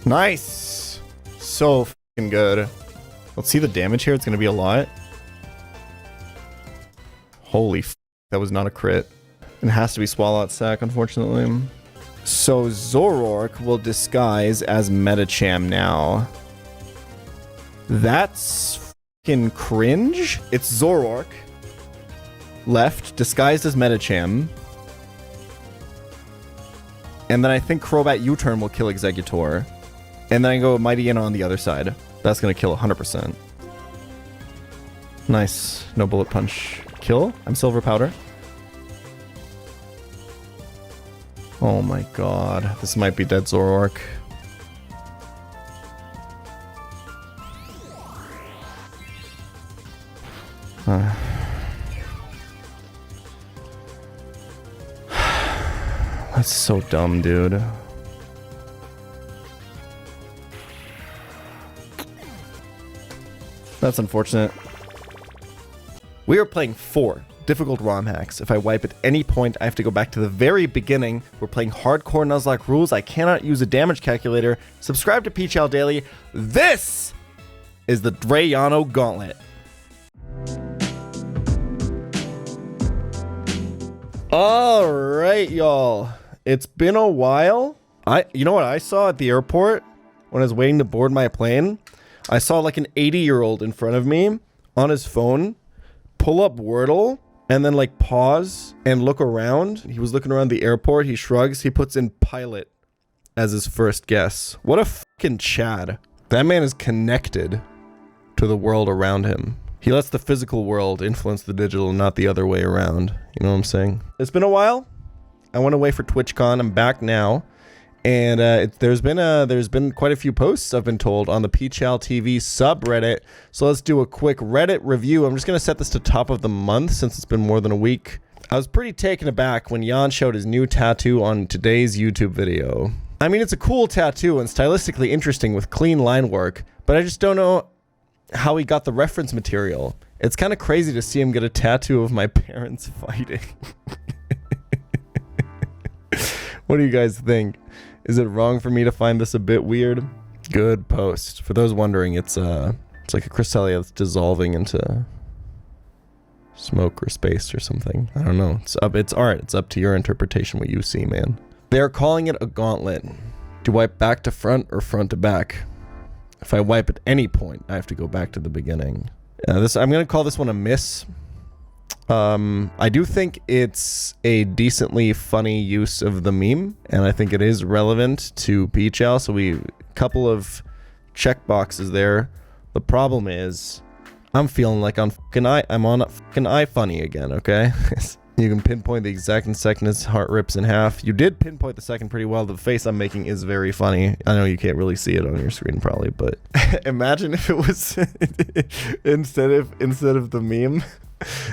Nice. So fucking good. Let's see the damage here. It's going to be a lot. Holy f***. That was not a crit. It has to be Swallow Sack, unfortunately. So Zoroark will disguise as Medicham now. That's fucking cringe. It's Zoroark. Left, disguised as Medicham. And then I think Crobat U-turn will kill Exeggutor. And then I go Mightyena on the other side. That's going to kill 100%. Nice. No bullet punch. Kill? I'm Silver Powder. Oh my god. This might be dead Zoroark. That's so dumb, dude. That's unfortunate. We are playing 4 difficult ROM hacks. If I wipe at any point, I have to go back to the very beginning. We're playing hardcore Nuzlocke rules. I cannot use a damage calculator. Subscribe to pChal Daily. This is the Drayano Gauntlet. All right, y'all. It's been a while. You know what I saw at the airport when I was waiting to board my plane? I saw like an 80-year-old in front of me on his phone pull up Wordle and then like pause and look around. He was looking around the airport. He shrugs. He puts in pilot as his first guess. What a fucking Chad. That man is connected to the world around him. He lets the physical world influence the digital, not the other way around. You know what I'm saying? It's been a while. I went away for TwitchCon. I'm back now. And there's been quite a few posts, I've been told, on the pChal TV subreddit. So let's do a quick Reddit review. I'm just going to set this to top of the month since it's been more than a week. I was pretty taken aback when Jan showed his new tattoo on today's YouTube video. I mean, it's a cool tattoo and stylistically interesting with clean line work, but I just don't know how he got the reference material. It's kind of crazy to see him get a tattoo of my parents fighting. What do you guys think? Is it wrong for me to find this a bit weird? Good post. For those wondering, it's like a Cresselia that's dissolving into smoke or space or something. I don't know. It's art. It's up to your interpretation what you see, man. They're calling it a gauntlet. Do I wipe back to front or front to back? If I wipe at any point, I have to go back to the beginning. I'm going to call this one a miss. I do think it's a decently funny use of the meme, and I think it is relevant to pChal, so a couple of check boxes there. The problem is, I'm feeling like I'm on a fucking iFunny again, okay? You can pinpoint the exact second his heart rips in half. You did pinpoint the second pretty well. The face I'm making is very funny. I know you can't really see it on your screen probably, but imagine if it was instead of the meme.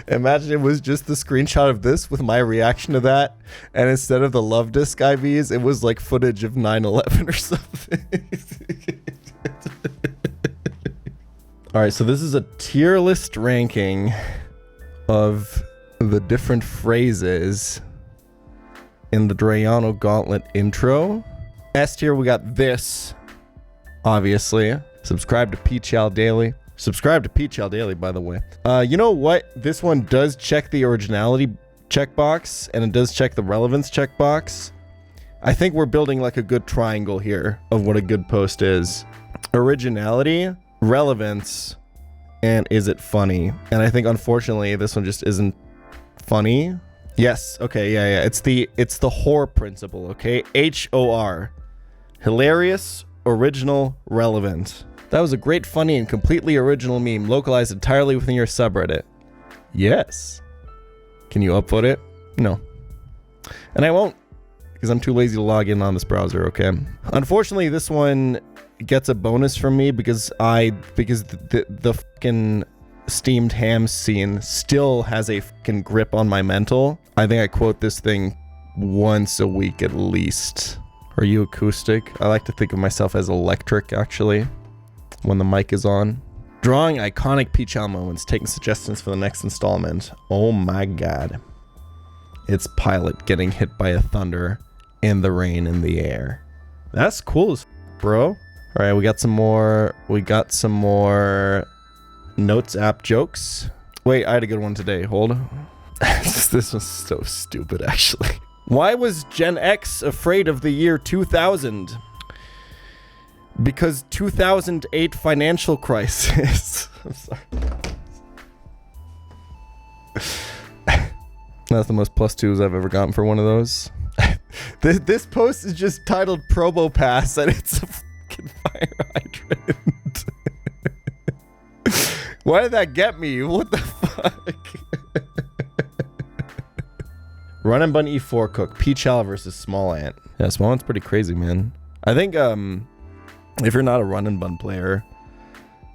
Imagine it was just the screenshot of this with my reaction to that, and instead of the love disc IVs, it was like footage of 9/11 or something. All right, so this is a tier list ranking of the different phrases in the Drayano Gauntlet intro. S tier, we got this, obviously. Subscribe to pChal Daily. Subscribe to pChal Daily, by the way. You know what? This one does check the originality checkbox, and it does check the relevance checkbox. I think we're building like a good triangle here of what a good post is. Originality, relevance, and is it funny? And I think, unfortunately, this one just isn't funny. Yes, okay, yeah. It's the HOR principle, okay? HOR. Hilarious, original, relevant. That was a great, funny, and completely original meme, localized entirely within your subreddit. Yes. Can you upvote it? No. And I won't, because I'm too lazy to log in on this browser, okay? Unfortunately, this one gets a bonus from me because the fucking steamed ham scene still has a fucking grip on my mental. I think I quote this thing once a week at least. Are you acoustic? I like to think of myself as electric, actually, when the mic is on. Drawing iconic pChal moments, taking suggestions for the next installment. Oh my god. It's Pilot getting hit by a thunder in the rain in the air. That's cool as bro. All right, we got some more Notes app jokes. Wait, I had a good one today. Hold on. This was so stupid, actually. Why was Gen X afraid of the year 2000? Because 2008 financial crisis. I'm sorry. That's the most +2s I've ever gotten for one of those. This post is just titled Probo Pass, and it's a fucking fire hydrant. Why did that get me? What the fuck? Run and Bun E4 Cook. pChal versus Small Ant. Yeah, Small Ant's pretty crazy, man. I think if you're not a Run and Bun player,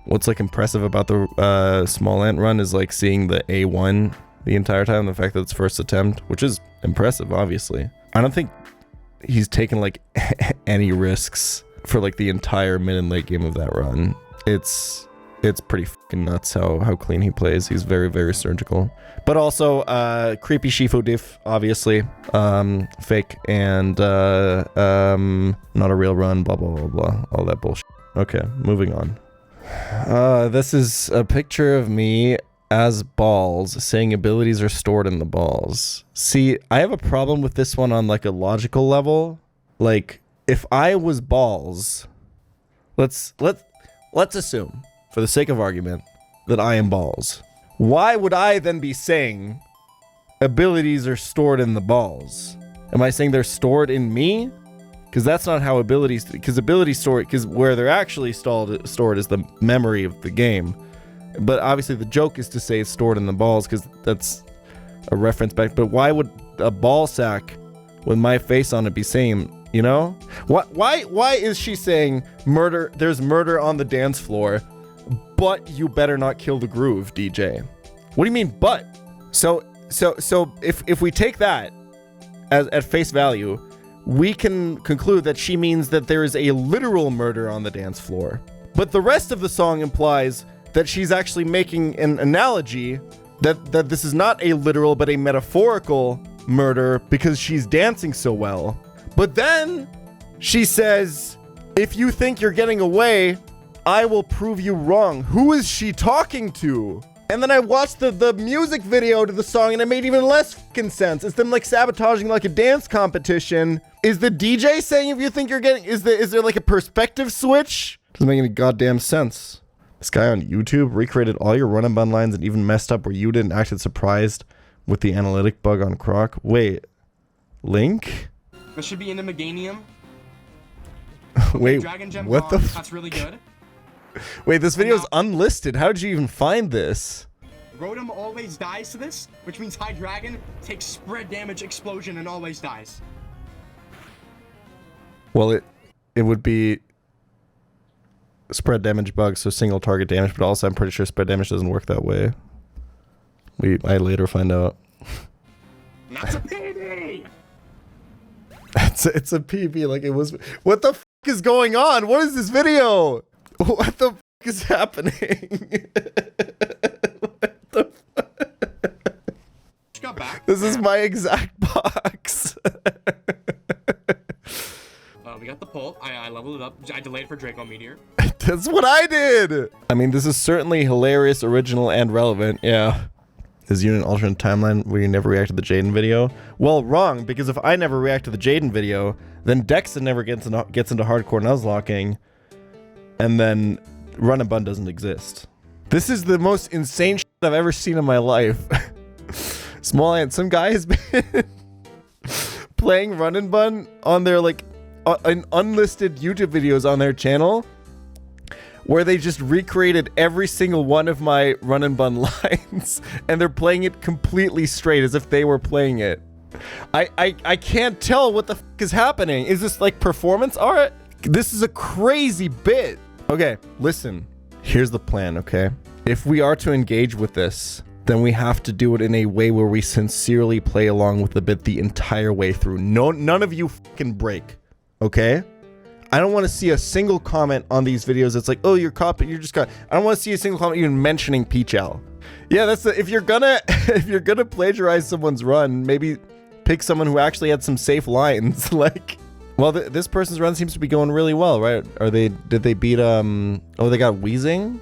what's like impressive about the Small Ant run is like seeing the A1 the entire time, the fact that it's first attempt, which is impressive, obviously. I don't think he's taken like any risks for like the entire mid and late game of that run. It's pretty fucking nuts how clean he plays. He's very, very surgical. But also, creepy Shifu diff, obviously. Fake and not a real run, blah, blah, blah, blah. All that bullshit. Okay, moving on. This is a picture of me as balls, saying abilities are stored in the balls. See, I have a problem with this one on like a logical level. Like, if I was balls, let's assume, for the sake of argument, that I am balls. Why would I then be saying abilities are stored in the balls? Am I saying they're stored in me? Because that's not how abilities stored, because where they're actually stored is the memory of the game. But obviously the joke is to say it's stored in the balls, because that's a reference back. But why would a ball sack with my face on it be saying, you know? Why is she saying murder? There's murder on the dance floor, but you better not kill the groove, DJ. What do you mean, but? So if we take that as at face value, we can conclude that she means that there is a literal murder on the dance floor. But the rest of the song implies that she's actually making an analogy that this is not a literal but a metaphorical murder because she's dancing so well. But then she says, if you think you're getting away, I will prove you wrong. Who is she talking to? And then I watched the music video to the song and it made even less fucking sense. It's them like sabotaging like a dance competition. Is the DJ saying if you think you're getting, is there like a perspective switch? Doesn't make any goddamn sense. This guy on YouTube recreated all your run and bun lines and even messed up where you didn't acted surprised with the analytic bug on Croc. Wait, Link? This should be in the Meganium. Wait, Dragon Gem what the that's really good. Wait, this video is unlisted. How did you even find this? Rotom always dies to this, which means High Dragon takes spread damage, explosion, and always dies. Well, it would be spread damage bug, so single target damage, but also I'm pretty sure spread damage doesn't work that way. I later find out. That's a PB! It's a PB, like it was. What the f is going on? What is this video? What the f is happening? What the f? Just got back. This is my exact box. We got the pull. I leveled it up. I delayed for Draco Meteor. That's what I did. I mean, this is certainly hilarious, original, and relevant. Yeah. Is unit alternate timeline where you never react to the Jaden video? Well, wrong, because if I never react to the Jaden video, then Dexa never gets into hardcore nuzlocking, and then Run and Bun doesn't exist. This is the most insane shit I've ever seen in my life. Small Ant, some guy has been playing Run and Bun on their like unlisted YouTube videos on their channel, where they just recreated every single one of my Run and Bun lines, and they're playing it completely straight as if they were playing it. I can't tell what the f is happening. Is this like performance art? This is a crazy bit. Okay, listen. Here's the plan, okay? If we are to engage with this, then we have to do it in a way where we sincerely play along with the bit the entire way through. None of you fucking break, okay? I don't want to see a single comment on these videos that's like, oh, you're copying, you're just got. I don't want to see a single comment even mentioning pChal. Yeah, that's the, if you're gonna plagiarize someone's run, maybe pick someone who actually had some safe lines. Like, Well, this person's run seems to be going really well, right? Did they beat, oh, they got Wheezing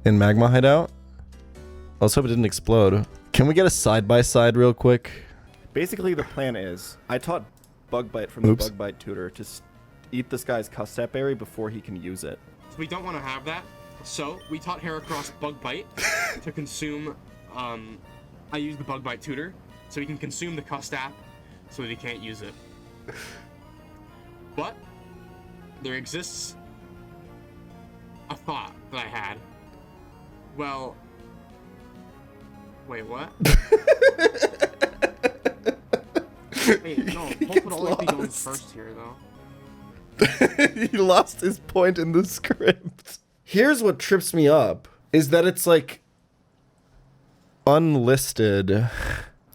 in Magma Hideout? Let's hope it didn't explode. Can we get a side-by-side real quick? Basically, the plan is, I taught Bug Bite from the Bug Bite tutor to eat this guy's Custap Berry before he can use it. So we don't want to have that. So we taught Heracross Bug Bite to consume, I used the Bug Bite tutor, so he can consume the Custap so that he can't use it. But there exists a thought that I had. Well, wait, what? Wait, no, Hope would always be going first here, though. He lost his point in the script. Here's what trips me up, is that it's like unlisted.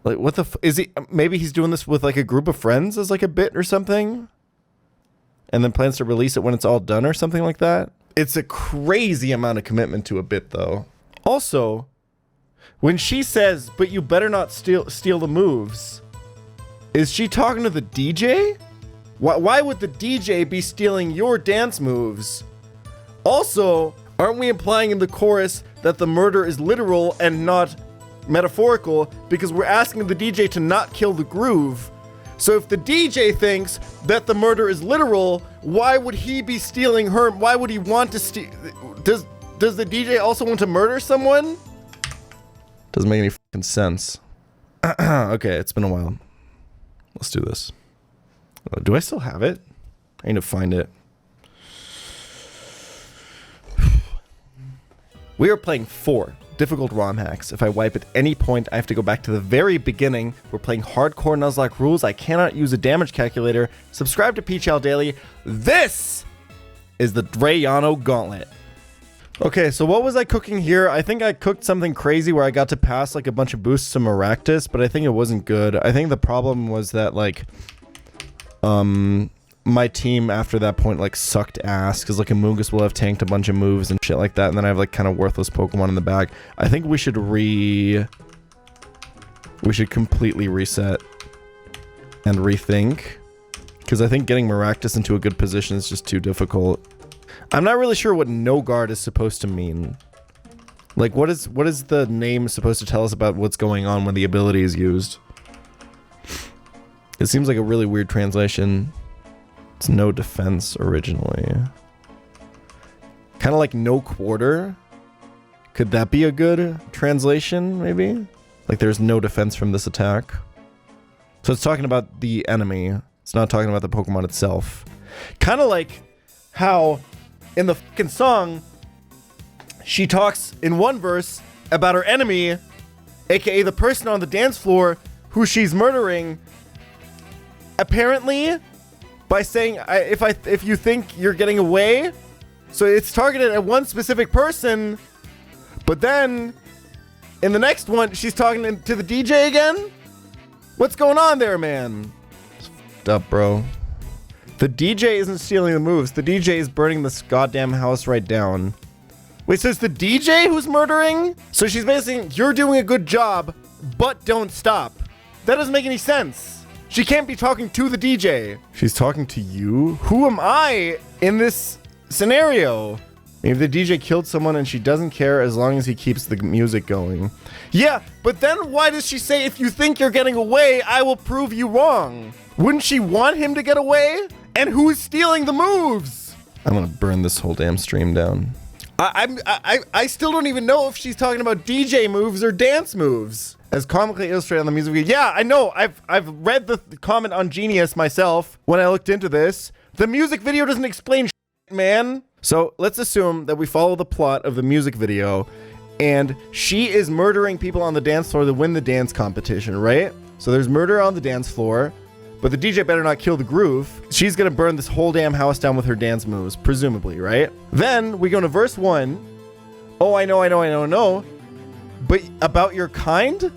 Like, what the is he, maybe he's doing this with like a group of friends as like a bit or something? And then plans to release it when it's all done or something like that? It's a crazy amount of commitment to a bit though. Also, when she says, but you better not steal the moves, is she talking to the DJ? Why would the DJ be stealing your dance moves? Also, aren't we implying in the chorus that the murder is literal and not metaphorical because we're asking the DJ to not kill the groove? So if the DJ thinks that the murder is literal, why would he be stealing her? Why would he want to steal? Does the DJ also want to murder someone? Doesn't make any fucking sense. Okay, it's been a while. Let's do this. Do I still have it? I need to find it. We are playing 4 difficult ROM hacks. If I wipe at any point, I have to go back to the very beginning. We're playing hardcore Nuzlocke rules. I cannot use a damage calculator. Subscribe to pChal Daily. This is the Drayano Gauntlet. Okay, so what was I cooking here? I think I cooked something crazy where I got to pass like a bunch of boosts to Maractus, but I think it wasn't good. I think the problem was that like, my team after that point like sucked ass because like Amoongus will have tanked a bunch of moves and shit like that, and then I have like kind of worthless Pokemon in the back. I think we should completely reset and rethink, because I think getting Maractus into a good position is just too difficult. I'm not really sure what no guard is supposed to mean. Like what is the name supposed to tell us about what's going on when the ability is used? It seems like a really weird translation. It's no defense originally. Kind of like no quarter. Could that be a good translation, maybe? Like there's no defense from this attack. So it's talking about the enemy. It's not talking about the Pokemon itself. Kind of like how in the fucking song, she talks in one verse about her enemy, aka the person on the dance floor who she's murdering, apparently by saying, if you think you're getting away. So it's targeted at one specific person, but then in the next one, she's talking to the DJ again? What's going on there, man? It's fucked up, bro. The DJ isn't stealing the moves. The DJ is burning this goddamn house right down. Wait, so it's the DJ who's murdering? So she's basically, you're doing a good job, but don't stop. That doesn't make any sense. She can't be talking to the DJ. She's talking to you? Who am I in this scenario? Maybe the DJ killed someone and she doesn't care as long as he keeps the music going. Yeah, but then why does she say, if you think you're getting away, I will prove you wrong? Wouldn't she want him to get away? And who's stealing the moves? I'm gonna burn this whole damn stream down. I still don't even know if she's talking about DJ moves or dance moves. As comically illustrated on the music video. Yeah, I know. I've read the comment on Genius myself when I looked into this. The music video doesn't explain shit, man. So let's assume that we follow the plot of the music video and she is murdering people on the dance floor to win the dance competition, right? So there's murder on the dance floor, but the DJ better not kill the groove. She's gonna burn this whole damn house down with her dance moves, presumably, right? Then we go to verse 1. Oh, I know. But about your kind?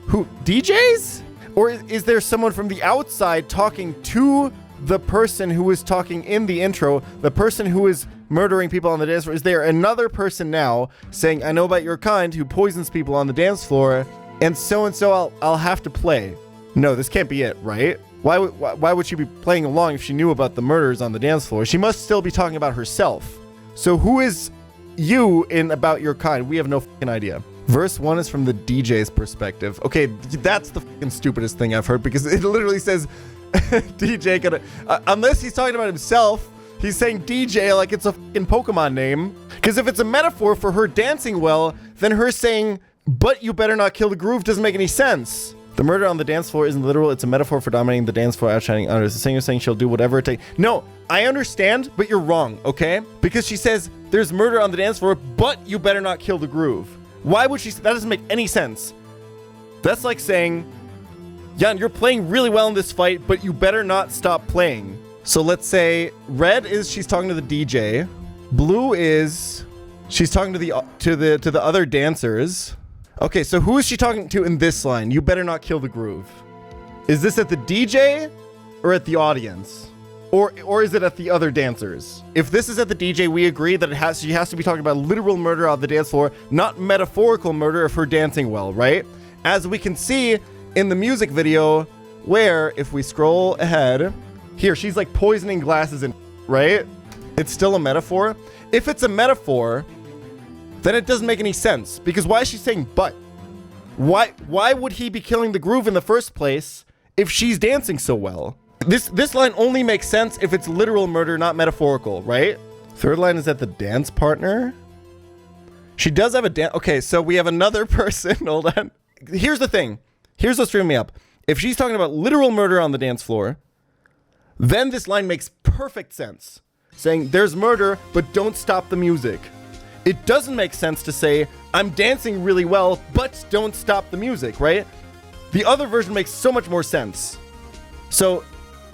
Who, DJs? Or is there someone from the outside talking to the person who was talking in the intro, the person who is murdering people on the dance floor? Is there another person now saying, I know about your kind, who poisons people on the dance floor, and so I'll have to play? No, this can't be it, right? Why would she be playing along if she knew about the murders on the dance floor? She must still be talking about herself. So who is you in about your kind? We have no fucking idea. Verse 1 is from the DJ's perspective. Okay, that's the fucking stupidest thing I've heard because it literally says DJ gonna... unless he's talking about himself, he's saying DJ like it's a fucking Pokemon name. Because if it's a metaphor for her dancing well, then her saying, but you better not kill the groove doesn't make any sense. The murder on the dance floor isn't literal. It's a metaphor for dominating the dance floor, outshining others. The singer saying she'll do whatever it takes. No, I understand, but you're wrong, okay? Because she says there's murder on the dance floor, but you better not kill the groove. Why would she? That doesn't make any sense. That's like saying, Jan, you're playing really well in this fight, but you better not stop playing. So let's say red is she's talking to the DJ. Blue is she's talking to the other dancers. Okay, so who is she talking to in this line? You better not kill the groove. Is this at the DJ or at the audience? Or is it at the other dancers? If this is at the DJ, we agree that she has to be talking about literal murder on the dance floor, not metaphorical murder of her dancing well, right? As we can see in the music video, where if we scroll ahead, here, she's like poisoning glasses and right? It's still a metaphor. If it's a metaphor, then it doesn't make any sense. Because why is she saying but? Why would he be killing the groove in the first place if she's dancing so well? This line only makes sense if it's literal murder, not metaphorical, right? Third line is that the dance partner. She does have a dance. Okay, so we have another person. Hold on. Here's the thing. Here's what's screwing me up. If she's talking about literal murder on the dance floor, then this line makes perfect sense. Saying there's murder, but don't stop the music. It doesn't make sense to say I'm dancing really well, but don't stop the music, right? The other version makes so much more sense. So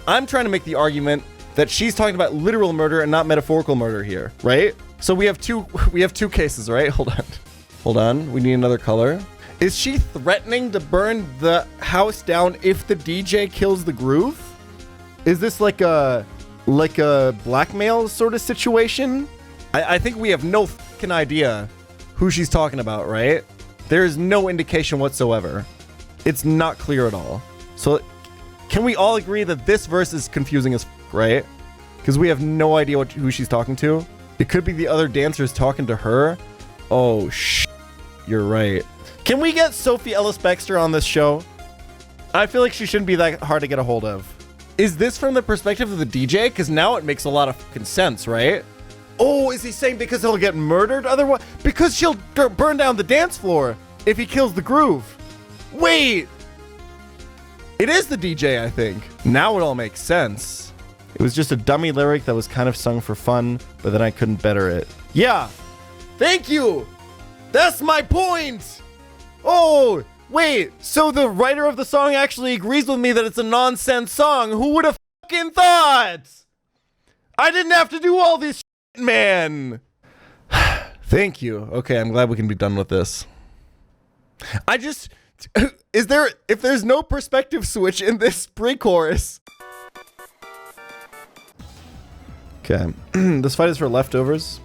I'm trying to make the argument that she's talking about literal murder and not metaphorical murder here, right? So we have two cases, right? Hold on. We need another color. Is she threatening to burn the house down if the DJ kills the groove? Is this like a blackmail sort of situation? I think we have no fucking idea who she's talking about, right? There is no indication whatsoever. It's not clear at all. So can we all agree that this verse is confusing as fuck, right? Because we have no idea who she's talking to. It could be the other dancers talking to her. Oh, you're right. Can we get Sophie Ellis-Bextor on this show? I feel like she shouldn't be that hard to get a hold of. Is this from the perspective of the DJ? Because now it makes a lot of fucking sense, right? Oh, is he saying because he'll get murdered otherwise? Because she'll burn down the dance floor if he kills the groove. Wait! It is the DJ, I think. Now it all makes sense. It was just a dummy lyric that was kind of sung for fun, but then I couldn't better it. Yeah! Thank you! That's my point! Oh, wait, so the writer of the song actually agrees with me that it's a nonsense song. Who would have fucking thought? I didn't have to do all this shit, man. Thank you. Okay, I'm glad we can be done with this. If there's no perspective switch in this pre-chorus. Okay, this fight is for leftovers.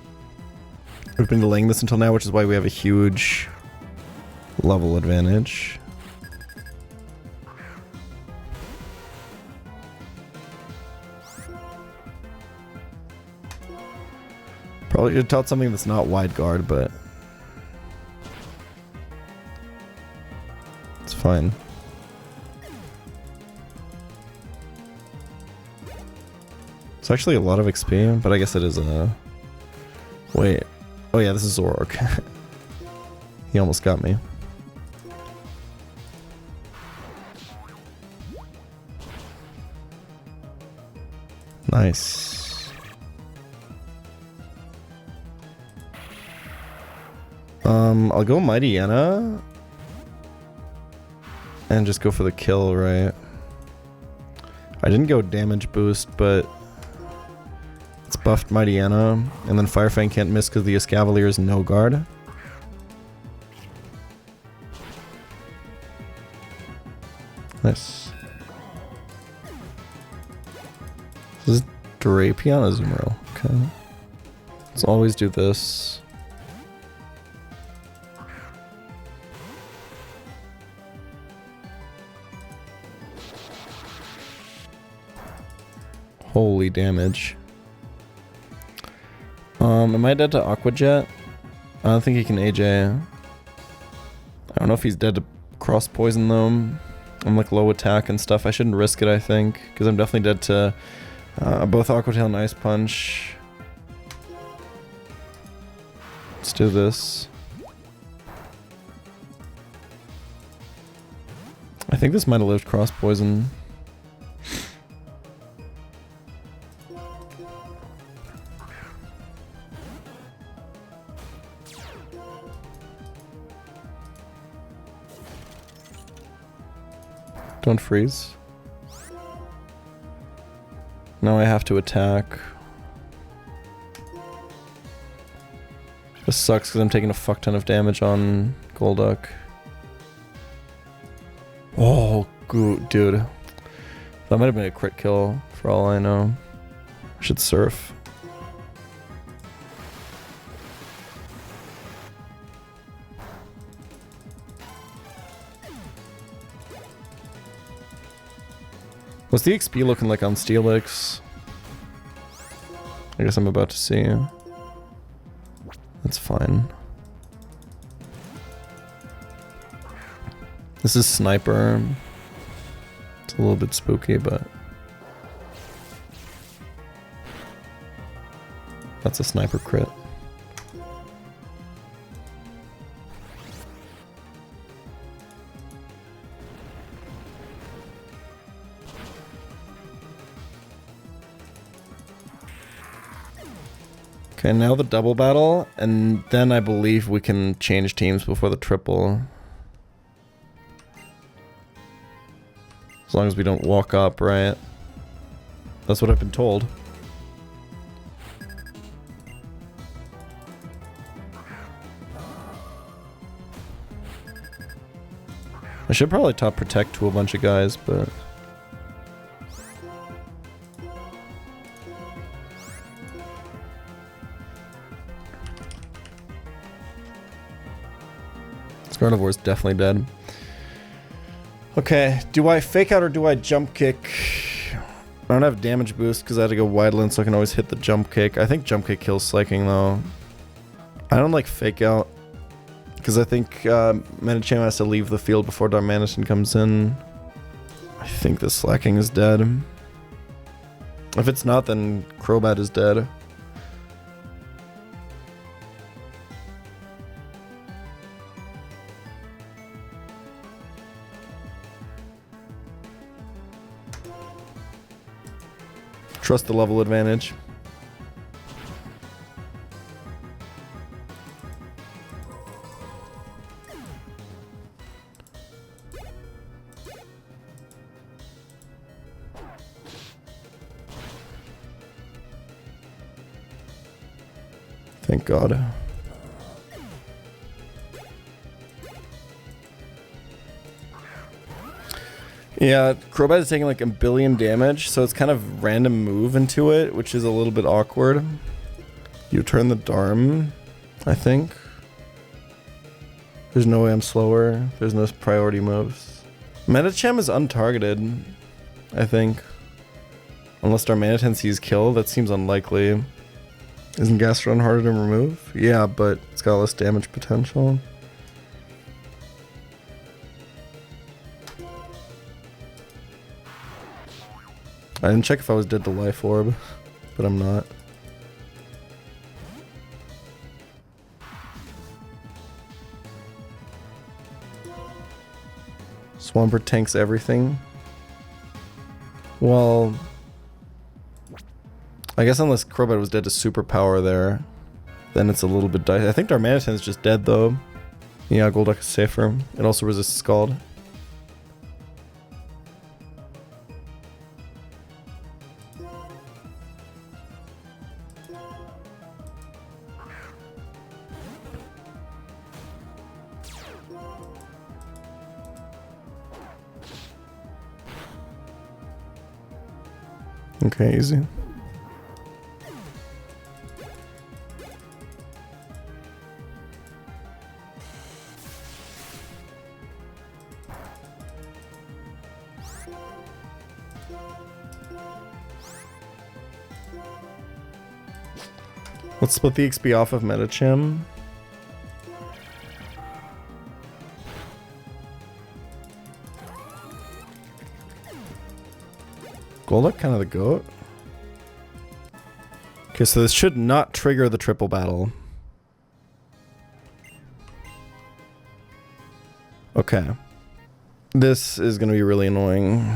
We've been delaying this until now, which is why we have a huge level advantage. Probably should tell it something that's not wide guard, but it's fine. It's actually a lot of XP, but I guess it is a... Wait. Oh yeah, this is Zorok. He almost got me. Nice. I'll go Mighty Anna and just go for the kill, right? I didn't go damage boost, but it's buffed Mighty Anna, and then Firefang can't miss because the Escavalier is no guard. Nice. This is Drapion Azumarill. Okay. Let's always do this. Holy damage. Am I dead to Aqua Jet? I don't think he can AJ. I don't know if he's dead to cross poison though. I'm like low attack and stuff. I shouldn't risk it, I think, because I'm definitely dead to both Aqua Tail and Ice Punch. Let's do this. I think this might have lived cross poison. Don't freeze. Now I have to attack. This sucks because I'm taking a fuck ton of damage on Golduck. Oh, good, dude. That might have been a crit kill for all I know. I should surf. What's the XP looking like on Steelix? I guess I'm about to see. That's fine. This is Sniper. It's a little bit spooky, but that's a Sniper crit. Okay, now the double battle, and then I believe we can change teams before the triple. As long as we don't walk up, right? That's what I've been told. I should probably top protect to a bunch of guys, but Carnivore's definitely dead. Okay, do I fake out or do I jump kick? I don't have damage boost because I had to go wide lens, so I can always hit the jump kick. I think jump kick kills Slaking though. I don't like fake out because I think Medicham has to leave the field before Darmanitan comes in. I think the Slacking is dead. If it's not, then Crobat is dead. Trust the level advantage. Thank God. Yeah, Crobat is taking like a billion damage, so it's kind of random move into it, which is a little bit awkward. You turn the Darm, I think. There's no way I'm slower. There's no priority moves. Medicham is untargeted, I think. Unless Darmanitan sees kill, that seems unlikely. Isn't Gastrodon harder to remove? Yeah, but it's got less damage potential. I didn't check if I was dead to Life Orb, but I'm not. Swampert tanks everything. Well, I guess unless Crobat was dead to Superpower there, then it's a little bit dicey. I think Darmanitan is just dead though. Yeah, Golduck is safer. It also resists Scald. Okay, easy. Let's split the XP off of Metacham. Golduck kind of the goat. Okay, so this should not trigger the triple battle. Okay. This is going to be really annoying.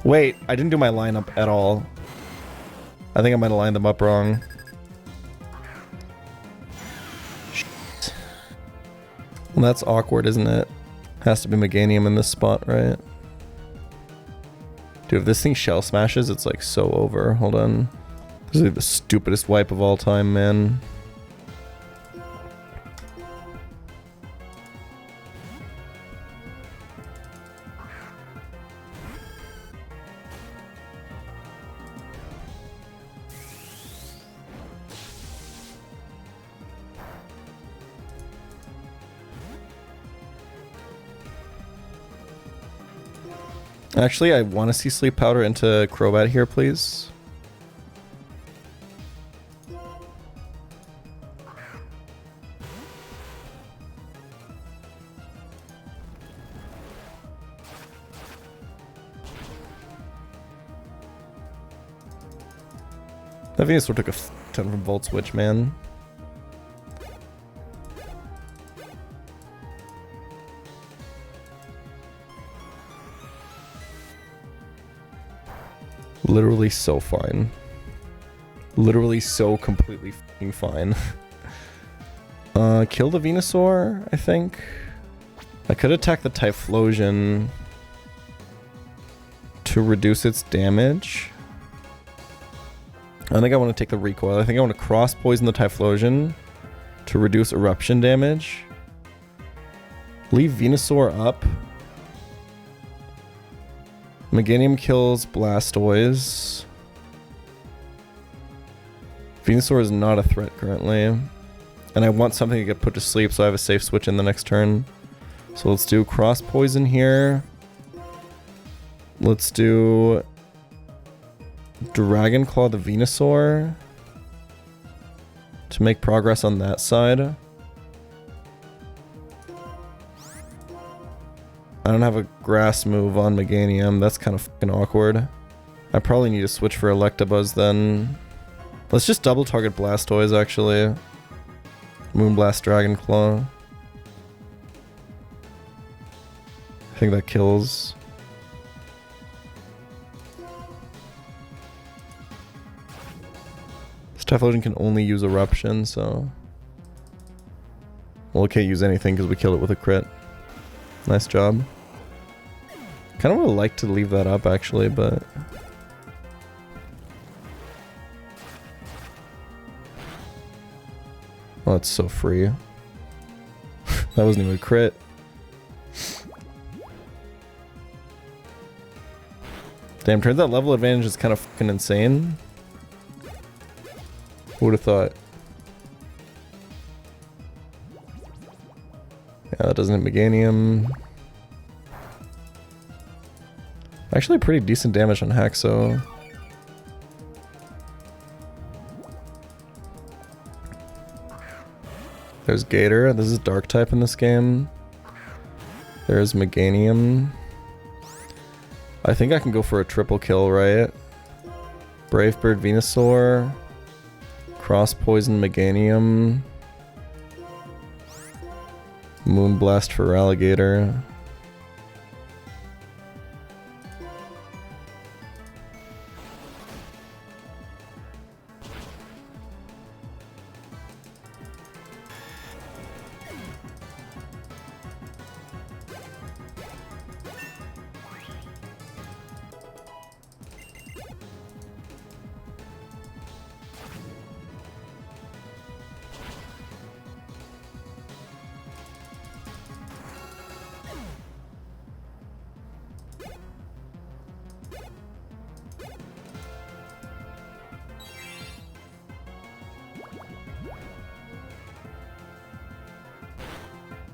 Wait, I didn't do my lineup at all. I think I might have lined them up wrong. Shit. Well, that's awkward, isn't it? Has to be Meganium in this spot, right? Dude, if this thing shell smashes, it's like so over. Hold on. This is like the stupidest wipe of all time, man. Actually, I want to see Sleep Powder into Crobat here, please. That Venusaur took a ton from Volt Switch, man. Literally so fine. Literally so completely fucking fine. Kill the Venusaur, I think. I could attack the Typhlosion to reduce its damage. I think I want to take the recoil. I think I want to cross poison the Typhlosion to reduce eruption damage. Leave Venusaur up. Meganium kills Blastoise. Venusaur is not a threat currently. And I want something to get put to sleep so I have a safe switch in the next turn. So let's do Cross Poison here. Let's do Dragon Claw the Venusaur to make progress on that side. I don't have a grass move on Meganium. That's kind of fucking awkward. I probably need to switch for Electabuzz then. Let's just double target Blastoise actually. Moonblast Dragon Claw. I think that kills. This Typhlosion can only use Eruption, so... Well, it can't use anything because we killed it with a crit. Nice job. Kind of would like to leave that up actually, but... Oh, it's so free. That wasn't even a crit. Damn, turns out level advantage is kind of fucking insane. Who would have thought? Yeah, that doesn't hit Meganium. Actually pretty decent damage on Haxo. There's Gator. This is Dark type in this game. There's Meganium. I think I can go for a triple kill, right? Brave Bird Venusaur. Cross Poison Meganium. Moonblast for Alligator.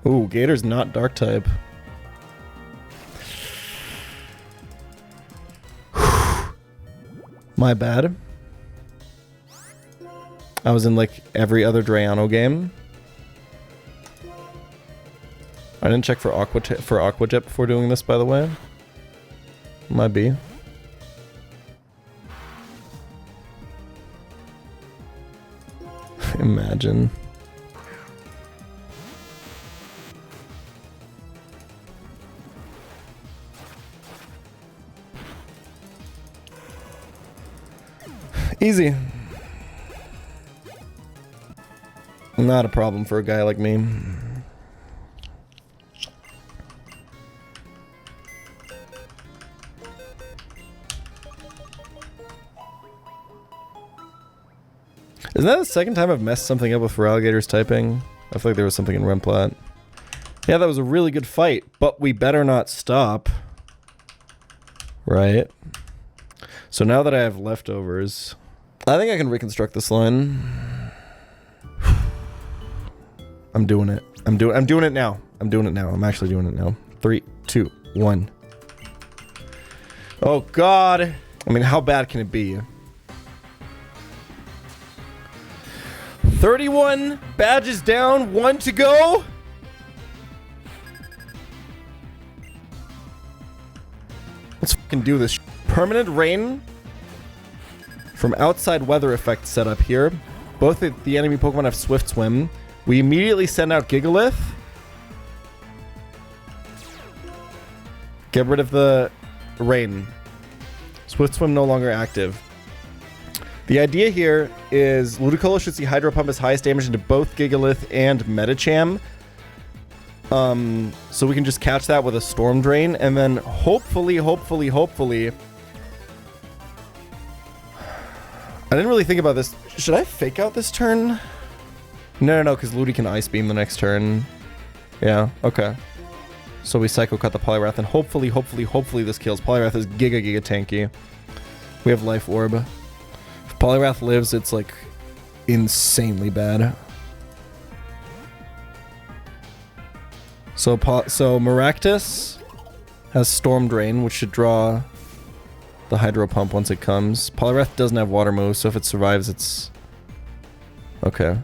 Ooh, Gator's not Dark type. My bad. I was in like every other Drayano game. I didn't check for Aqua Jet before doing this, by the way. Might be. Imagine. Easy. Not a problem for a guy like me. Isn't that the second time I've messed something up with Feraligator's typing? I feel like there was something in Remplat. Yeah, that was a really good fight, but we better not stop. Right? So now that I have leftovers, I think I can reconstruct this line. I'm doing it. I'm doing it now. I'm doing it now. I'm actually doing it now. 3, 2, 1. Oh God. I mean, how bad can it be? 31 badges down, 1 to go. Let's fucking do this. Permanent rain from outside weather effect set up here. Both the enemy Pokemon have Swift Swim. We immediately send out Gigalith. Get rid of the rain. Swift Swim no longer active. The idea here is Ludicolo should see Hydro Pump as highest damage into both Gigalith and Medicham. So we can just catch that with a Storm Drain, and then hopefully... I didn't really think about this. Should I fake out this turn? No, because Ludi can Ice Beam the next turn. Yeah, okay. So we Psycho Cut the Poliwrath, and hopefully this kills. Poliwrath is giga tanky. We have Life Orb. If Poliwrath lives, it's like insanely bad. So Maractus has Storm Drain, which should draw the Hydro Pump once it comes. Poliwrath doesn't have Water Move, so if it survives, it's... Okay.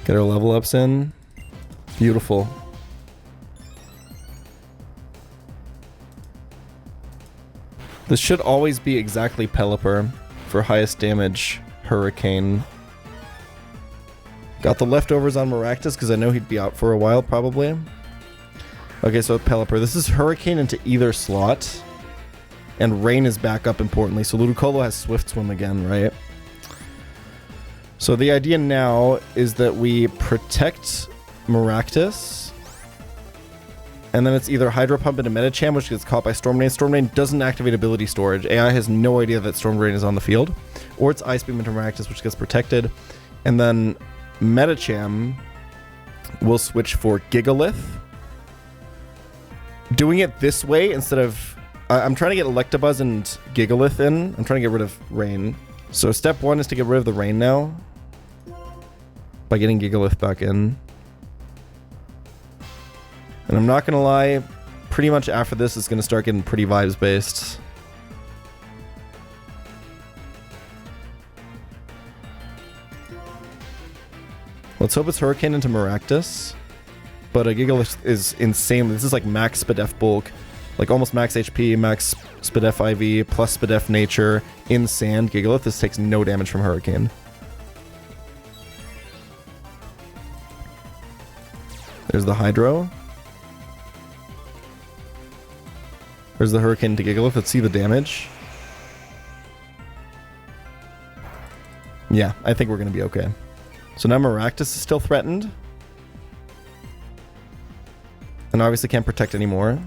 Get our level ups in. Beautiful. This should always be exactly Pelipper for highest damage Hurricane. Got the leftovers on Maractus because I know he'd be out for a while probably. Okay, so Pelipper. This is Hurricane into either slot. And Rain is back up importantly. So Ludicolo has Swift Swim again, right? So the idea now is that we protect Maractus. And then it's either Hydro Pump into Medicham, which gets caught by Storm Drain. Storm Drain doesn't activate ability storage. AI has no idea that Storm Drain is on the field. Or it's Ice Beam into Maractus, which gets protected. And then Medicham will switch for Gigalith. Doing it this way instead of... I'm trying to get Electabuzz and Gigalith in. I'm trying to get rid of Rain. So step 1 is to get rid of the Rain now. By getting Gigalith back in. And I'm not going to lie, pretty much after this it's going to start getting pretty vibes based. Let's hope it's Hurricane into Maractus. But a Gigalith is insane. This is like max Spadef bulk. Like almost max HP, max Spadef IV, plus Spadef Nature in Sand. Gigalith, this takes no damage from Hurricane. There's the Hydro. There's the Hurricane to Gigalith. Let's see the damage. Yeah, I think we're going to be okay. So now Maractus is still threatened. And obviously can't protect anymore.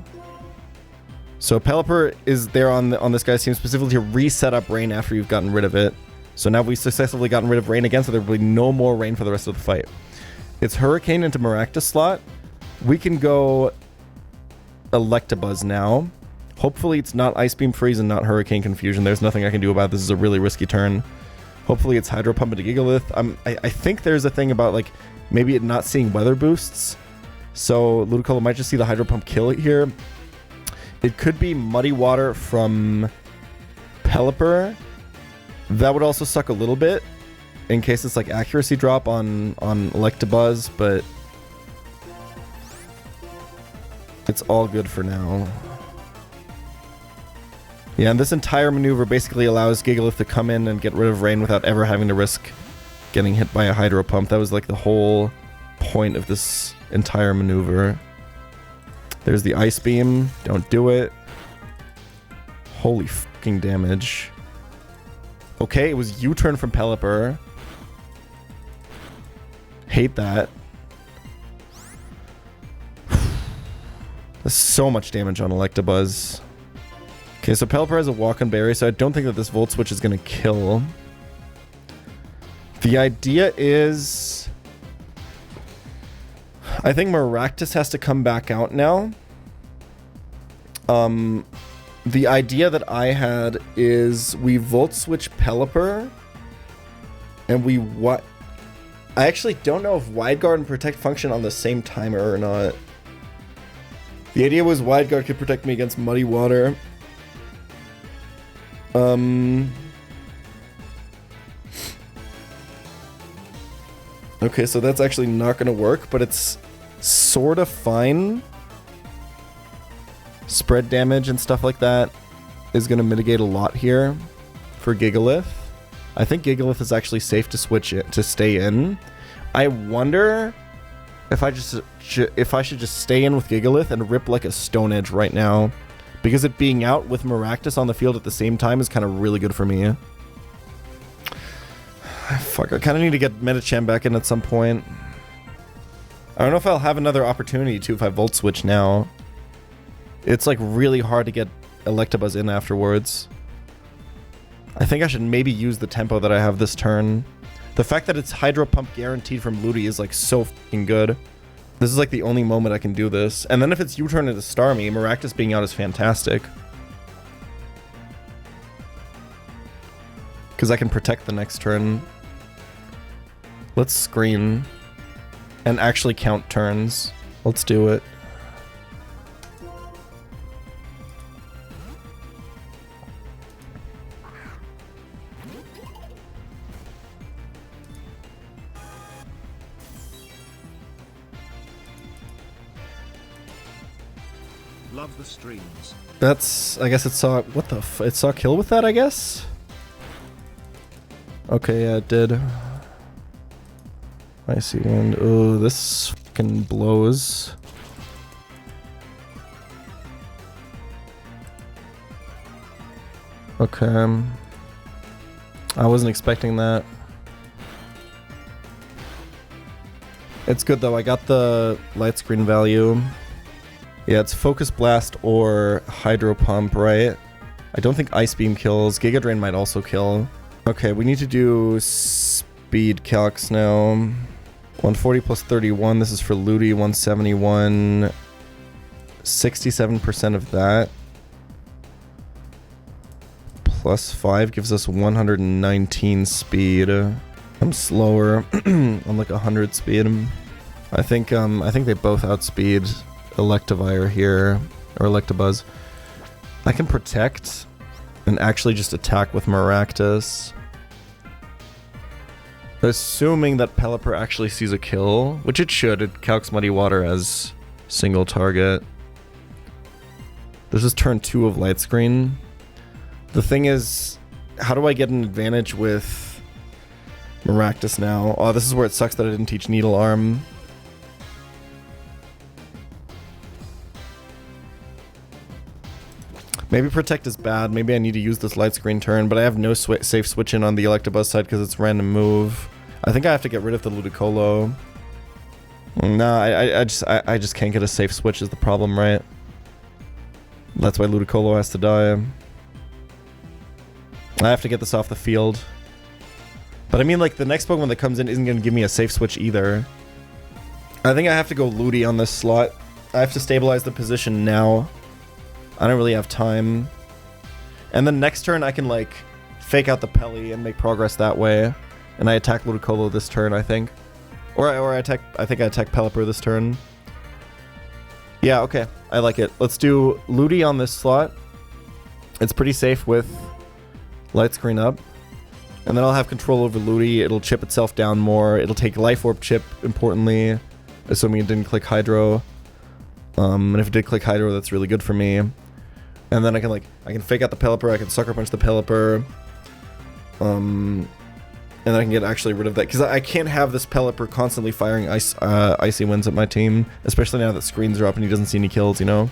So Pelipper is there on this guy's team specifically to reset up Rain after you've gotten rid of it. So now we've successfully gotten rid of Rain again, so there will be no more Rain for the rest of the fight. It's Hurricane into Maractus slot. We can go Electabuzz now. Hopefully it's not Ice Beam Freeze and not Hurricane Confusion. There's nothing I can do about this. This is a really risky turn. Hopefully it's Hydro Pump into Gigalith. I think there's a thing about like maybe it not seeing weather boosts. So Ludicolo might just see the Hydro Pump kill it here. It could be Muddy Water from Pelipper. That would also suck a little bit in case it's like accuracy drop on Electabuzz, but it's all good for now. Yeah, and this entire maneuver basically allows Gigalith to come in and get rid of Rain without ever having to risk getting hit by a Hydro Pump. That was like the whole point of this entire maneuver. There's the Ice Beam. Don't do it. Holy fucking damage. Okay, it was U-turn from Pelipper. Hate that. There's so much damage on Electabuzz. Okay, so Pelipper has a Walk-on Berry, so I don't think that this Volt Switch is going to kill. The idea is... I think Maractus has to come back out now. The idea that I had is we Volt Switch Pelipper, and we I actually don't know if Wide Guard and Protect function on the same timer or not. The idea was Wide Guard could protect me against Muddy Water. Okay, so that's actually not going to work, but it's sort of fine. Spread damage and stuff like that is going to mitigate a lot here for Gigalith. I think Gigalith is actually safe to switch it to stay in. I wonder if I should just stay in with Gigalith and rip like a Stone Edge right now, because it being out with Maractus on the field at the same time is kind of really good for me. Fuck, I kind of need to get Medicham back in at some point. I don't know if I'll have another opportunity to if I Volt Switch now. It's like really hard to get Electabuzz in afterwards. I think I should maybe use the tempo that I have this turn. The fact that it's Hydro Pump guaranteed from Ludi is like so fucking good. This is like the only moment I can do this. And then if it's U-turn into Starmie, Maractus being out is fantastic. Because I can protect the next turn. Let's screen. And actually count turns. Let's do it. Love the streams. That's, I guess it saw, what the f, it saw kill with that, I guess? Okay, yeah, it did. I see, and oh, this fucking blows. Okay. I wasn't expecting that. It's good though, I got the light screen value. Yeah, it's Focus Blast or Hydro Pump, right? I don't think Ice Beam kills. Giga Drain might also kill. Okay, we need to do speed calcs now. 140 plus 31. This is for Ludi. 171. 67% of that. Plus 5 gives us 119 speed. I'm slower. I'm like 100 speed. I think they both outspeed Electivire here, or Electabuzz. I can protect and actually just attack with Maractus. Assuming that Pelipper actually sees a kill, which it should. It calcs Muddy Water as single target. This is turn 2 of Light Screen. The thing is, how do I get an advantage with Maractus now? Oh, this is where it sucks that I didn't teach Needle Arm. Maybe Protect is bad. Maybe I need to use this Light Screen turn, but I have no safe switch in on the Electabuzz side because it's random move. I think I have to get rid of the Ludicolo. No, I just can't get a safe switch is the problem, right? That's why Ludicolo has to die. I have to get this off the field. But I mean, like, the next Pokemon that comes in isn't going to give me a safe switch either. I think I have to go Ludi on this slot. I have to stabilize the position now. I don't really have time. And then next turn I can like fake out the Pelly and make progress that way. And I attack Ludicolo this turn, I think. Or I think I attack Pelipper this turn. Yeah, okay. I like it. Let's do Ludi on this slot. It's pretty safe with Light screen up. And then I'll have control over Ludi. It'll chip itself down more. It'll take Life Orb chip, importantly. Assuming it didn't click Hydro. And if it did click Hydro, that's really good for me. And then I can fake out the Pelipper. I can Sucker Punch the Pelipper. And then I can get actually rid of that. Because I can't have this Pelipper constantly firing Icy Winds at my team. Especially now that screens are up and he doesn't see any kills, you know?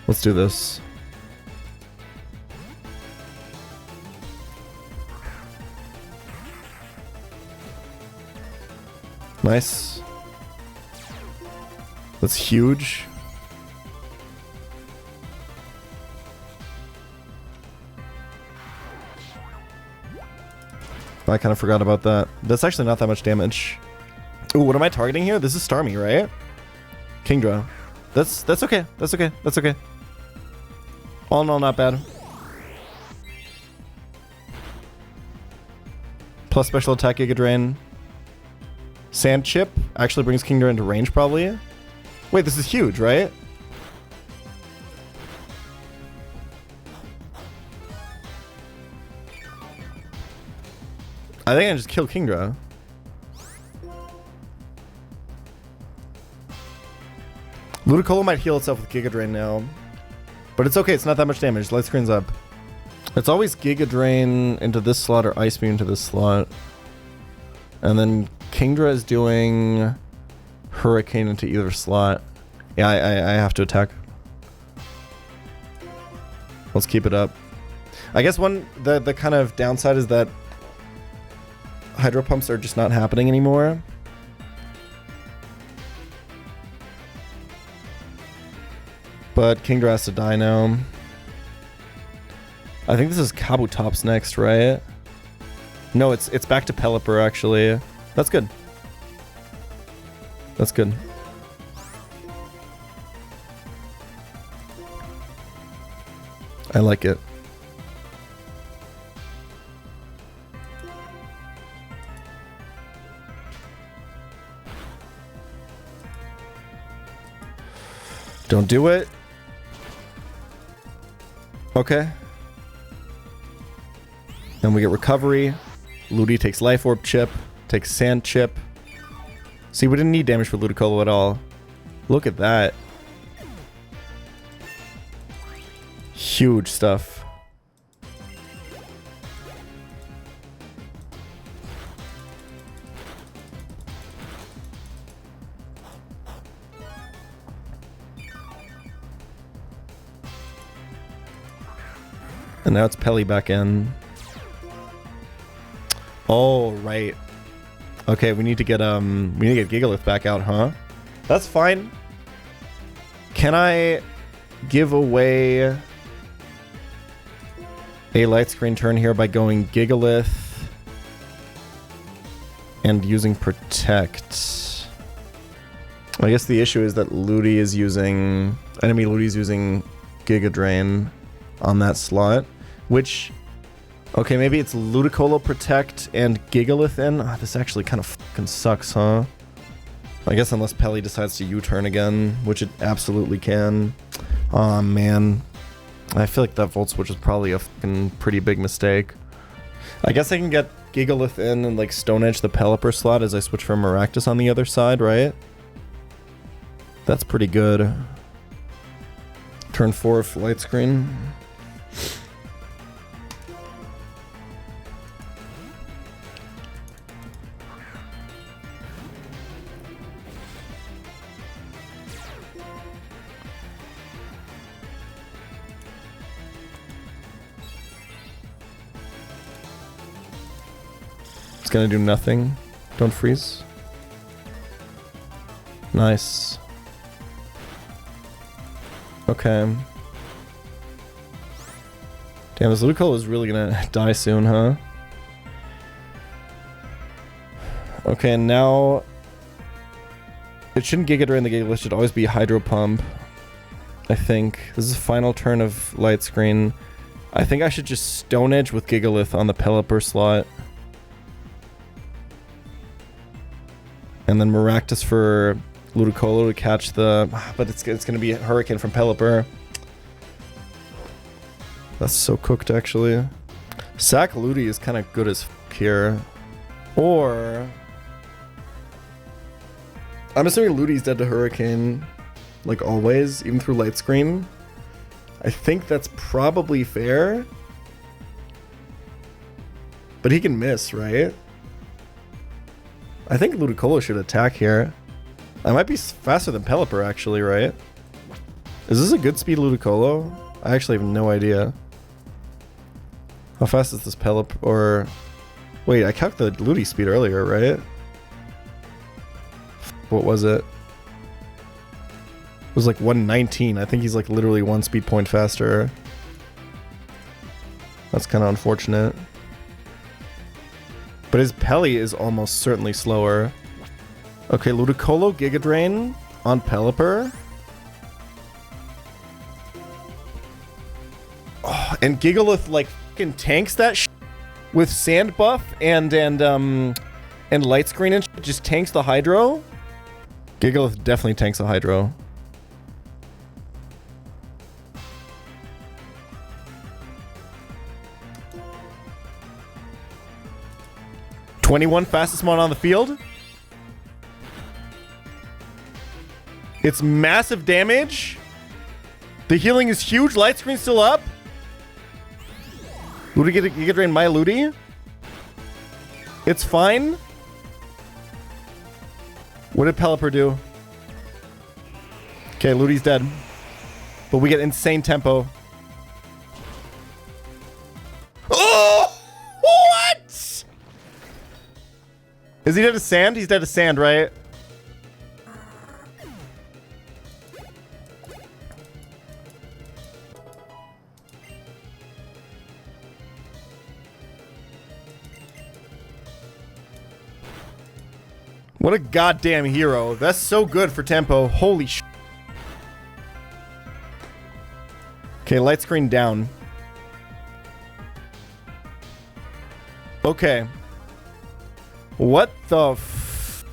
Let's do this. Nice. That's huge. I kind of forgot about that. That's actually not that much damage. Ooh, what am I targeting here? This is Starmie, right? Kingdra. That's okay. That's okay. That's okay. All in all, not bad. Plus special attack Giga Drain. Sand Chip actually brings Kingdra into range, probably. Wait, this is huge, right? I think I just killed Kingdra. Ludicolo might heal itself with Giga Drain now. But it's okay, it's not that much damage. Light screen's up. It's always Giga Drain into this slot or Ice Beam into this slot. And then Kingdra is doing Hurricane into either slot. Yeah, I have to attack. Let's keep it up. I guess the kind of downside is that Hydro Pumps are just not happening anymore. But Kingdra has to die now. I think this is Kabutops next, right? No, it's back to Pelipper, actually. That's good. That's good. I like it. Don't do it. Okay. Then we get recovery. Ludi takes Life Orb chip. Takes Sand chip. See, we didn't need damage for Ludicolo at all. Look at that. Huge stuff. And now it's Pelly back in. Oh, right. Okay, we need to get Gigalith back out, huh? That's fine. Can I give away a light screen turn here by going Gigalith and using Protect? I guess the issue is that Ludi is using Ludi's using Giga Drain on that slot. Which, okay, maybe it's Ludicolo Protect and Gigalith in. Oh, this actually kind of fucking sucks, huh? I guess unless Pelly decides to U-turn again, which it absolutely can. Aw, man. I feel like that Volt Switch is probably a fucking pretty big mistake. I guess I can get Gigalith in and like Stone Edge the Pelipper slot as I switch from Maractus on the other side, right? That's pretty good. Turn 4 of Light Screen. Gonna do nothing. Don't freeze. Nice. Okay. Damn, this Ludicolo is really gonna die soon, huh? Okay, now it shouldn't Giga Drain the Gigalith, should always be Hydro Pump. I think. This is the final turn of Light Screen. I think I should just Stone Edge with Gigalith on the Pelipper slot. And then Maractus for Ludicolo to catch the... But it's going to be a Hurricane from Pelipper. That's so cooked, actually. Sack Ludi is kind of good as here. Or... I'm assuming Ludi's dead to Hurricane, like always, even through light screen. I think that's probably fair. But he can miss, right? I think Ludicolo should attack here. I might be faster than Pelipper, actually, right? Is this a good speed Ludicolo? I actually have no idea. How fast is this Pelipper? Or... Wait, I calculated the Ludi speed earlier, right? What was it? It was like 119. I think he's like literally 1 speed point faster. That's kind of unfortunate. But his Pelly is almost certainly slower. Okay, Ludicolo, Giga Drain on Pelipper. Oh, and Gigalith like fucking tanks that shit with Sand buff and Light Screen and shit. Just tanks the Hydro. Gigalith definitely tanks the Hydro. #21 fastest mon on the field. It's massive damage. The healing is huge. Light Screen still up. Ludi Giga Drain my Ludi. It's fine. What did Pelipper do? Okay, Ludi's dead. But we get insane tempo. Oh! What? Is he dead to sand? He's dead to sand, right? What a goddamn hero. That's so good for tempo. Holy sh... Okay, light screen down. Okay. What the f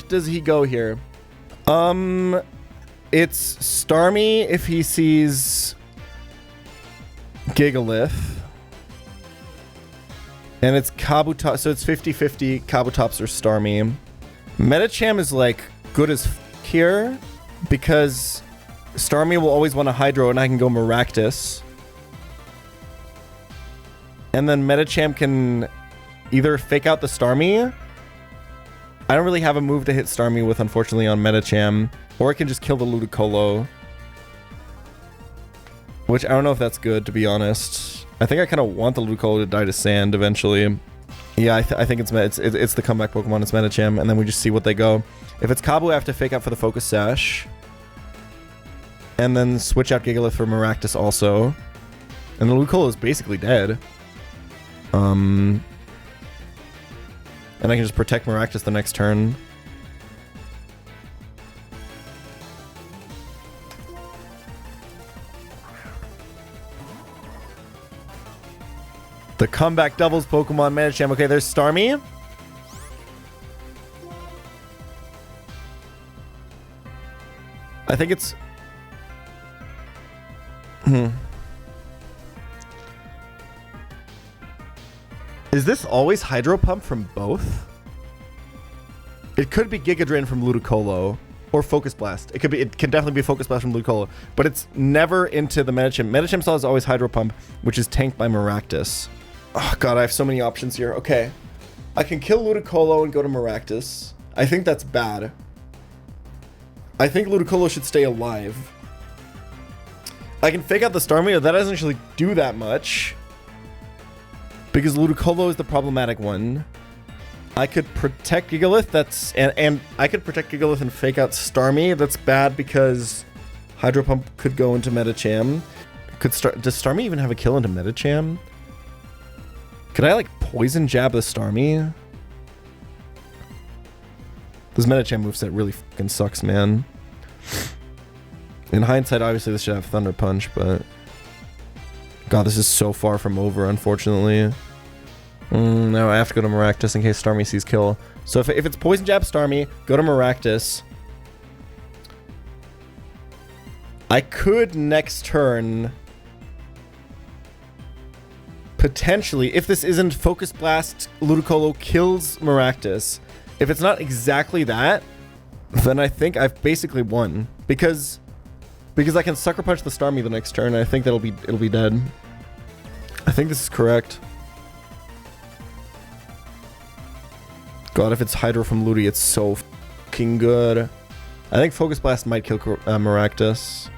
does he go here? It's Starmie if he sees Gigalith. And it's Kabutops, so it's 50-50 Kabutops or Starmie. Metacham is like good as f here because Starmie will always want a Hydro and I can go Maractus. And then Metacham can either fake out the Starmie. I don't really have a move to hit Starmie with, unfortunately, on Metacham. Or it can just kill the Ludicolo. Which I don't know if that's good, to be honest. I think I kind of want the Ludicolo to die to sand eventually. Yeah, I think it's the comeback Pokemon. It's Metacham, and then we just see what they go. If it's Kabu, I have to fake out for the Focus Sash. And then switch out Gigalith for Maractus also. And the Ludicolo is basically dead. And I can just protect Maractus the next turn. The comeback doubles Pokemon Metacham. Okay, there's Starmie. I think it's... Is this always Hydro Pump from both? It could be Giga Drain from Ludicolo. Or Focus Blast. It can definitely be Focus Blast from Ludicolo. But it's never into the Metacham. Metacham still has always Hydro Pump, which is tanked by Maractus. Oh god, I have so many options here. Okay. I can kill Ludicolo and go to Maractus. I think that's bad. I think Ludicolo should stay alive. I can fake out the Starmie, that doesn't actually do that much. Because Ludicolo is the problematic one. I could protect Gigalith, that's... And I could protect Gigalith and fake out Starmie. That's bad because Hydro Pump could go into Metacham. Does Starmie even have a kill into Metacham? Could I, like, Poison Jab the Starmie? This Metacham moveset really fucking sucks, man. In hindsight, obviously, this should have Thunder Punch, but... God, this is so far from over, unfortunately. Now I have to go to Maractus in case Starmie sees kill. So if it's Poison Jab Starmie, go to Maractus. I could next turn... potentially, if this isn't Focus Blast, Ludicolo kills Maractus. If it's not exactly that, then I think I've basically won. Because I can Sucker Punch the Starmie the next turn, and I think it'll be dead. I think this is correct. God, if it's Hydro from Ludi, it's so fucking good. I think Focus Blast might kill Maractus.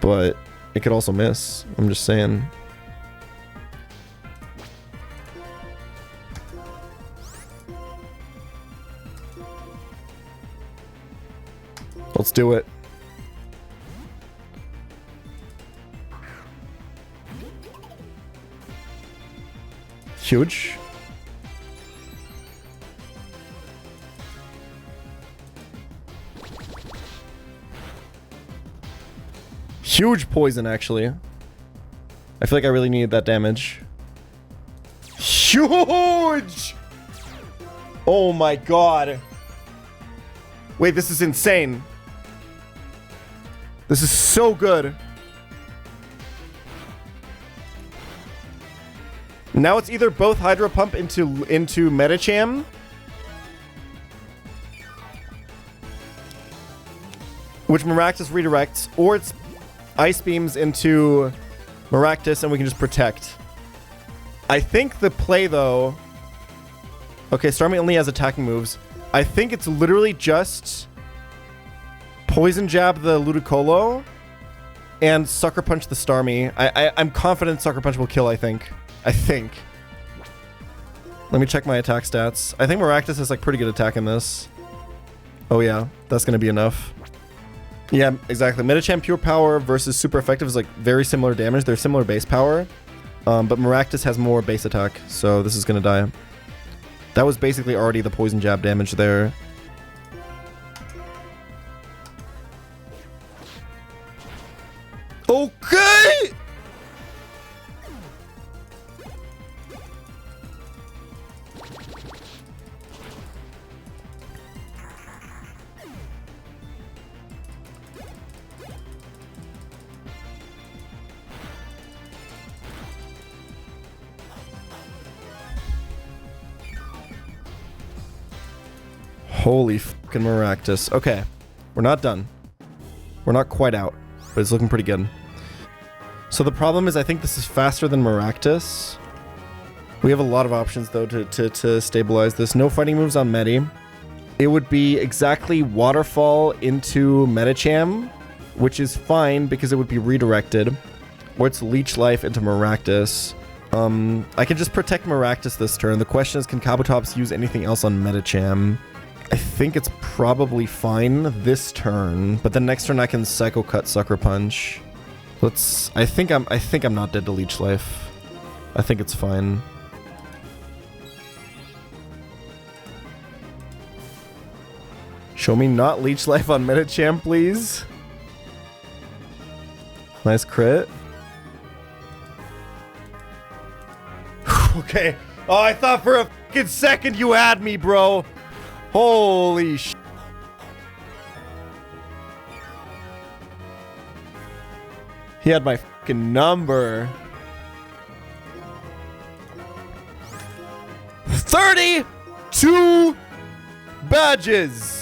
But it could also miss. I'm just saying. Let's do it. Huge. Huge poison, actually. I feel like I really needed that damage. Huge! Oh my god. Wait, this is insane. This is so good. Now it's either both Hydro Pump into Medicham, which Maractus redirects, or it's Ice Beams into Maractus and we can just protect. I think the play though... Okay, Starmie only has attacking moves. I think it's literally just Poison Jab the Ludicolo and Sucker Punch the Starmie. I'm confident Sucker Punch will kill, I think. Let me check my attack stats. I think Maractus has like pretty good attack in this. Oh yeah, that's gonna be enough. Yeah, exactly. Medicham Pure Power versus Super Effective is like very similar damage. They're similar base power. But Maractus has more base attack, so this is gonna die. That was basically already the Poison Jab damage there. Okay! Holy fucking Maractus. Okay, we're not done. We're not quite out, but it's looking pretty good. So the problem is I think this is faster than Maractus. We have a lot of options though to stabilize this. No fighting moves on Medi. It would be exactly Waterfall into Medicham, which is fine because it would be redirected. Or it's Leech Life into Maractus. I can just protect Maractus this turn. The question is, can Kabutops use anything else on Medicham? I think it's probably fine this turn, but the next turn I can Psycho Cut, Sucker Punch. I think I'm not dead to Leech Life. I think it's fine. Show me not Leech Life on Medicham, please. Nice crit. Okay. Oh, I thought for a fucking second you had me, bro. Holy sh... He had my fucking number. 32 badges.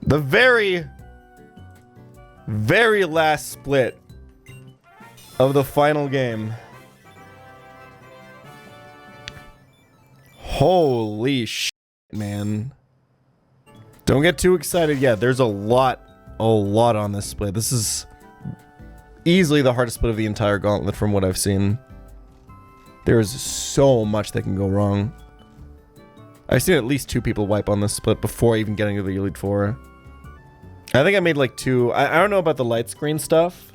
The very, very last split of the final game. Holy shit, man. Don't get too excited yet. There's a lot on this split. This is easily the hardest split of the entire gauntlet from what I've seen. There is so much that can go wrong. I've seen at least 2 people wipe on this split before even getting to the Elite Four. I think I made like 2. I don't know about the light screen stuff.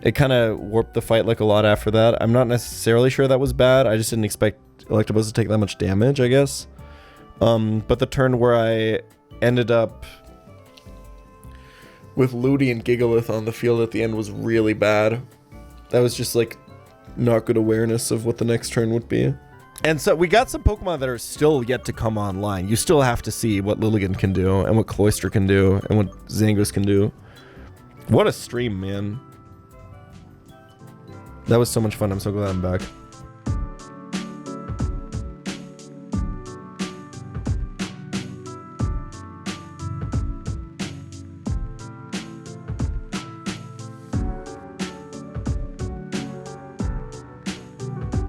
It kind of warped the fight like a lot after that. I'm not necessarily sure that was bad. I just didn't expect Electabuzz to take that much damage, I guess. But the turn where I ended up with Ludi and Gigalith on the field at the end was really bad. That was just like not good awareness of what the next turn would be. And so we got some Pokemon that are still yet to come online. You still have to see what Lilligant can do and what Cloyster can do and what Zangoose can do. What a stream, man. That was so much fun. I'm so glad I'm back.